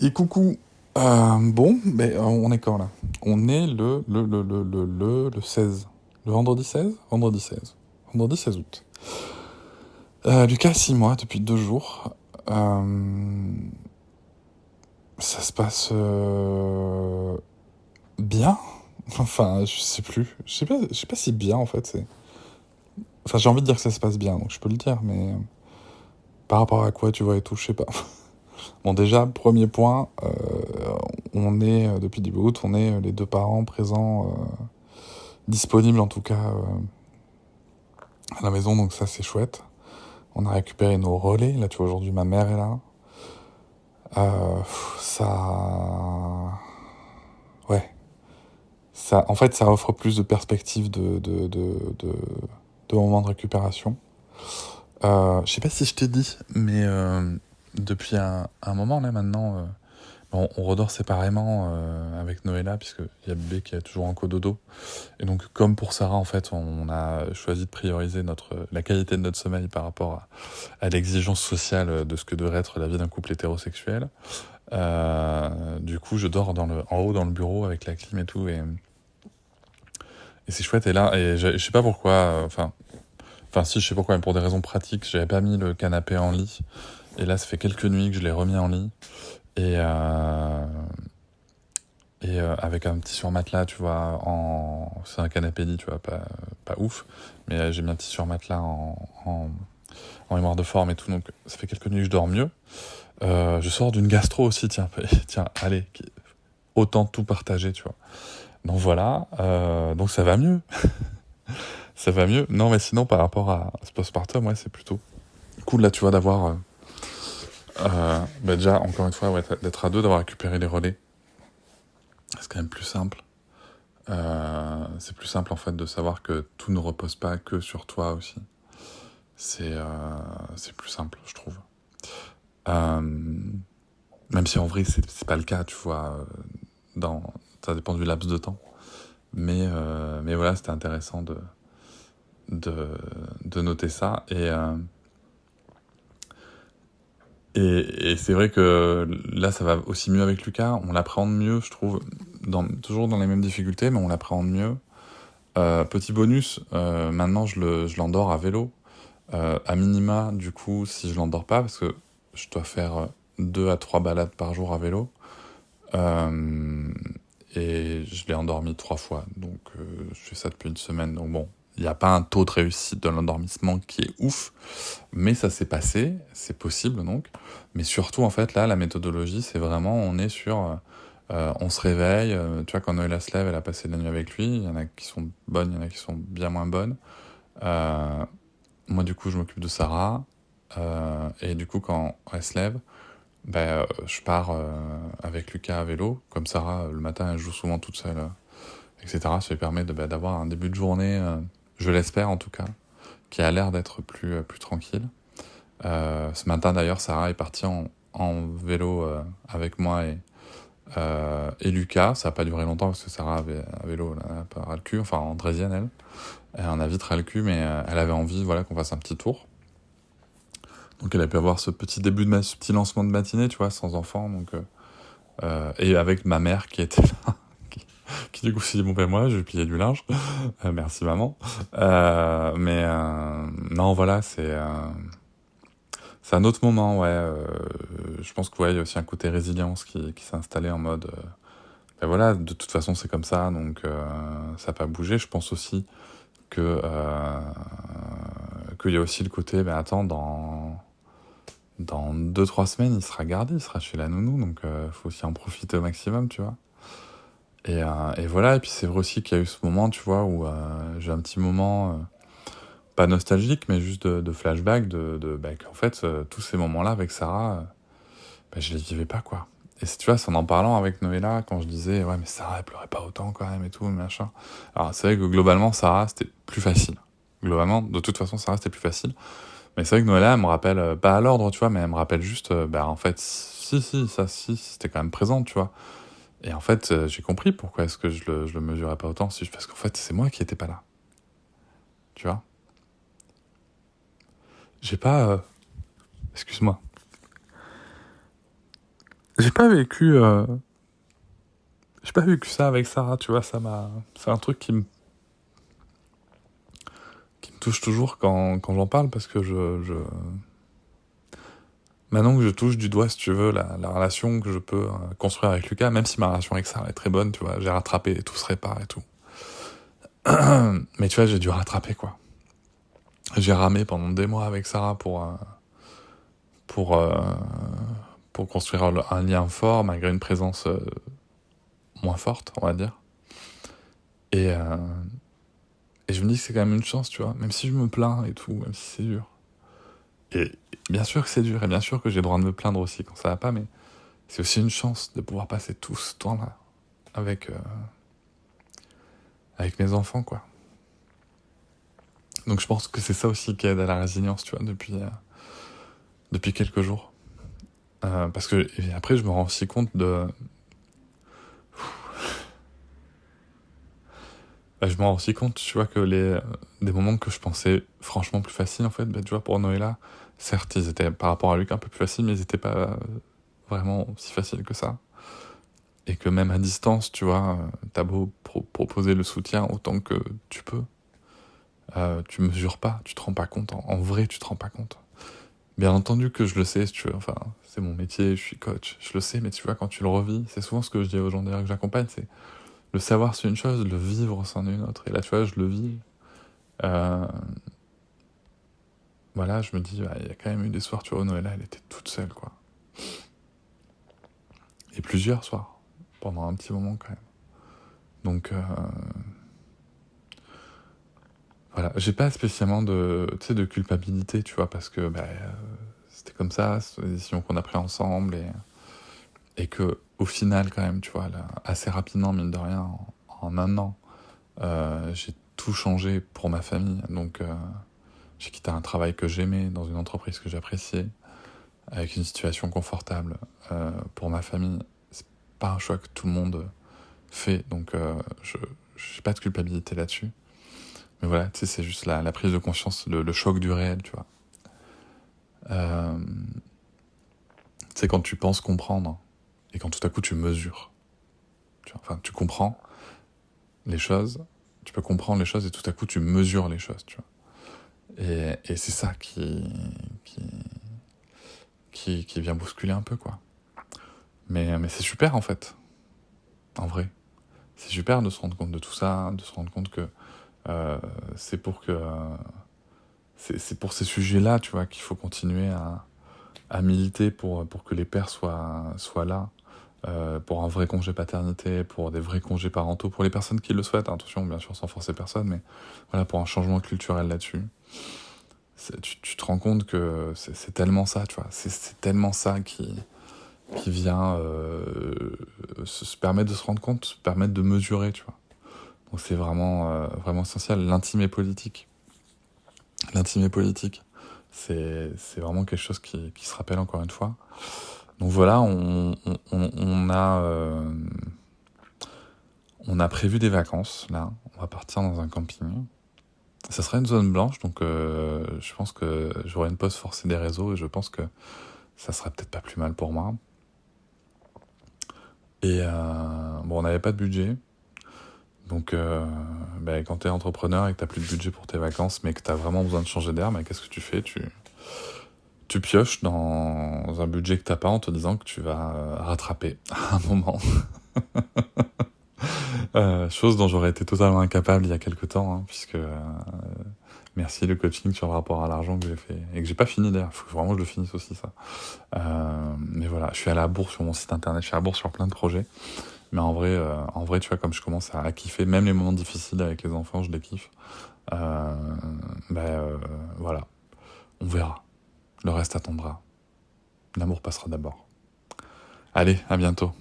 Et coucou. Bon, mais on est quand là? On est le 16. Le vendredi 16. Vendredi 16. Vendredi 16 août. Lucas a 6 mois depuis 2 jours. Ça se passe bien. Enfin, je sais plus. Je sais pas si bien en fait. Enfin, j'ai envie de dire que ça se passe bien, donc je peux le dire, mais par rapport à quoi tu vois et tout, je sais pas. Bon, déjà, premier point, on est, depuis début août, on est les deux parents présents, disponibles en tout cas à la maison, donc ça c'est chouette. On a récupéré nos relais, là tu vois, aujourd'hui ma mère est là. Ça. Ouais. Ça, en fait, ça offre plus de perspectives de moments de récupération. Je sais pas si je t'ai dit, mais depuis un moment là maintenant, on redort séparément avec Noëlla, puisqu'il y a bébé qui est toujours en cododo. Et donc, comme pour Sarah, en fait, on a choisi de prioriser la qualité de notre sommeil par rapport à l'exigence sociale de ce que devrait être la vie d'un couple hétérosexuel. Du coup, je dors en haut dans le bureau avec la clim et tout, et c'est chouette. Et là, je sais pas pourquoi, enfin si, je sais pourquoi, mais pour des raisons pratiques, j'avais pas mis le canapé en lit. Et là, ça fait quelques nuits que je l'ai remis en lit. Et, avec un petit surmatelas, tu vois, c'est un canapé lit, tu vois, pas ouf, mais j'ai mis un petit surmatelas en mémoire de forme et tout, donc ça fait quelques nuits que je dors mieux. Je sors d'une gastro aussi, tiens, tiens, allez, autant tout partager, tu vois. Donc voilà, donc ça va mieux, ça va mieux. Non, mais sinon, par rapport à ce postpartum, ouais, c'est plutôt cool, là, tu vois, d'avoir, déjà, encore une fois, ouais, d'être à deux, d'avoir récupéré les relais. C'est quand même plus simple. C'est plus simple en fait de savoir que tout ne repose pas que sur toi aussi. C'est plus simple, je trouve. Euh, Même si en vrai c'est pas le cas, tu vois. Dans, Ça dépend du laps de temps. Mais voilà, c'était intéressant de, de noter ça. Et c'est vrai que là, ça va aussi mieux avec Lucas. On l'appréhende mieux, je trouve, toujours dans les mêmes difficultés, mais on l'appréhende mieux. Petit bonus, maintenant je l'endors à vélo. À minima, du coup, si je l'endors pas, parce que je dois faire 2 à 3 balades par jour à vélo. Euh, et je l'ai endormi 3 fois, donc je fais ça depuis une semaine. Donc bon, il n'y a pas un taux de réussite de l'endormissement qui est ouf, mais ça s'est passé, c'est possible donc. Mais surtout, en fait, là, la méthodologie, c'est vraiment, on est sur... on se réveille, tu vois, quand Noëlla se lève, elle a passé la nuit avec lui, il y en a qui sont bonnes, il y en a qui sont bien moins bonnes. Euh, Moi, du coup, je m'occupe de Sarah, et du coup, quand elle se lève, je pars avec Lucas à vélo. Comme Sarah, le matin, elle joue souvent toute seule, etc. Ça lui permet d'avoir un début de journée, je l'espère en tout cas, qui a l'air d'être plus tranquille. Ce matin d'ailleurs, Sarah est partie en vélo avec moi et Lucas. Ça n'a pas duré longtemps parce que Sarah avait un vélo, elle n'a pas ras le cul, enfin en draisienne elle. Elle en a vite ras le cul, mais elle avait envie voilà, qu'on fasse un petit tour. Donc elle a pu avoir ce petit ce petit lancement de matinée, tu vois, sans enfant. Et avec ma mère qui était là, qui du coup s'est dit, bon ben moi, je vais plier du linge. Merci maman. Non, voilà, c'est un autre moment, ouais. Je pense qu'il y a aussi un côté résilience qui s'est installé en mode... ben voilà, de toute façon c'est comme ça, donc ça n'a pas bougé. Je pense aussi qu'il y a aussi le côté, ben attends, dans 2-3 semaines, il sera gardé, il sera chez la nounou, donc faut aussi en profiter au maximum, tu vois. Et voilà, et puis c'est vrai aussi qu'il y a eu ce moment, tu vois, où j'ai un petit moment, pas nostalgique, mais juste de flashback, qu'en fait, tous ces moments-là avec Sarah, je les vivais pas, quoi. Et tu vois, c'est en parlant avec Noëlla, quand je disais, ouais, mais Sarah, elle pleurait pas autant quand même et tout, machin. Alors, c'est vrai que globalement, Sarah, c'était plus facile. Globalement, de toute façon, Sarah, c'était plus facile. Mais c'est vrai que Noëlla, elle me rappelle, pas à l'ordre, tu vois, mais elle me rappelle juste, en fait, si, c'était quand même présent, tu vois. Et en fait, j'ai compris pourquoi est-ce que je le mesurais pas autant, parce qu'en fait, c'est moi qui étais pas là, tu vois. J'ai pas... Excuse-moi. J'ai pas vécu, j'ai pas vécu ça avec Sarah, tu vois, c'est un truc qui me touche toujours quand j'en parle parce que maintenant que je touche du doigt, si tu veux, la relation que je peux construire avec Lucas, même si ma relation avec Sarah est très bonne, tu vois, j'ai rattrapé, tout se répare et tout. Mais tu vois, j'ai dû rattraper, quoi. J'ai ramé pendant des mois avec Sarah pour, euh, pour construire un lien fort, malgré une présence moins forte, on va dire. Et, euh, et je me dis que c'est quand même une chance, tu vois, même si je me plains et tout, même si c'est dur. Et bien sûr que c'est dur, et bien sûr que j'ai le droit de me plaindre aussi quand ça va pas, mais c'est aussi une chance de pouvoir passer tout ce temps-là avec, avec mes enfants, quoi. Donc je pense que c'est ça aussi qui aide à la résilience, tu vois, depuis quelques jours. Parce que et après, je me rends aussi compte de... Bah, je me rends aussi compte, tu vois, que des moments que je pensais franchement plus faciles, en fait, bah, tu vois, pour Noëlla, certes, ils étaient, par rapport à Luc, un peu plus faciles, mais ils étaient pas vraiment si faciles que ça. Et que même à distance, tu vois, t'as beau proposer le soutien autant que tu peux, tu mesures pas, tu te rends pas compte. En vrai, tu te rends pas compte. Bien entendu que je le sais, si tu veux, enfin, c'est mon métier, je suis coach, je le sais, mais tu vois, quand tu le revis, c'est souvent ce que je dis aux gens d'ailleurs que j'accompagne, c'est le savoir c'est une chose, le vivre c'en est une autre. Et là, tu vois, je le vis. Euh, voilà, je me dis, bah, il y a quand même eu des soirs, tu vois, où Noëlla, elle était toute seule, quoi. Et plusieurs soirs, pendant un petit moment quand même. Donc, voilà, j'ai pas spécialement tu sais, de culpabilité, tu vois, parce que bah, c'était comme ça, c'est des décisions qu'on a prises ensemble et que au final, quand même, tu vois, là, assez rapidement, mine de rien, en un an, j'ai tout changé pour ma famille. Donc, j'ai quitté un travail que j'aimais dans une entreprise que j'appréciais, avec une situation confortable pour ma famille. C'est pas un choix que tout le monde fait, donc je j'ai pas de culpabilité là-dessus. Mais voilà, tu sais, c'est juste la prise de conscience, le choc du réel, tu vois. Euh, c'est quand tu penses comprendre et quand tout à coup tu mesures. Tu vois. Enfin, tu comprends les choses, tu peux comprendre les choses et tout à coup tu mesures les choses, tu vois. Et c'est ça qui, qui vient bousculer un peu, quoi. Mais c'est super, en fait, en vrai. C'est super de se rendre compte de tout ça, de se rendre compte que euh, c'est pour que... c'est pour ces sujets-là, tu vois, qu'il faut continuer à militer pour que les pères soient là, pour un vrai congé paternité, pour des vrais congés parentaux, pour les personnes qui le souhaitent, hein, attention, bien sûr, sans forcer personne, mais voilà, pour un changement culturel là-dessus. Tu te rends compte que c'est tellement ça, tu vois, c'est tellement ça qui vient se permettre de se rendre compte, se permettre de mesurer, tu vois. Donc c'est vraiment, vraiment essentiel. L'intime est politique. L'intime est politique. C'est vraiment quelque chose qui se rappelle encore une fois. Donc voilà, on a prévu des vacances, là. On va partir dans un camping. Ça sera une zone blanche, donc je pense que j'aurai une pause forcée des réseaux et je pense que ça sera peut-être pas plus mal pour moi. Et bon, on n'avait pas de budget, donc bah, quand t'es entrepreneur et que t'as plus de budget pour tes vacances, mais que t'as vraiment besoin de changer d'air, bah, qu'est-ce que tu fais? Tu pioches dans un budget que t'as pas en te disant que tu vas rattraper à un moment. Chose dont j'aurais été totalement incapable il y a quelques temps, hein, puisque merci le coaching sur le rapport à l'argent que j'ai fait et que j'ai pas fini d'ailleurs. Il faut que vraiment je le finisse aussi ça. Mais voilà, je suis à la bourre sur mon site internet, je suis à la bourre sur plein de projets. Mais en vrai, tu vois, comme je commence à kiffer, même les moments difficiles avec les enfants, je les kiffe. Euh, voilà, on verra. Le reste attendra. L'amour passera d'abord. Allez, à bientôt.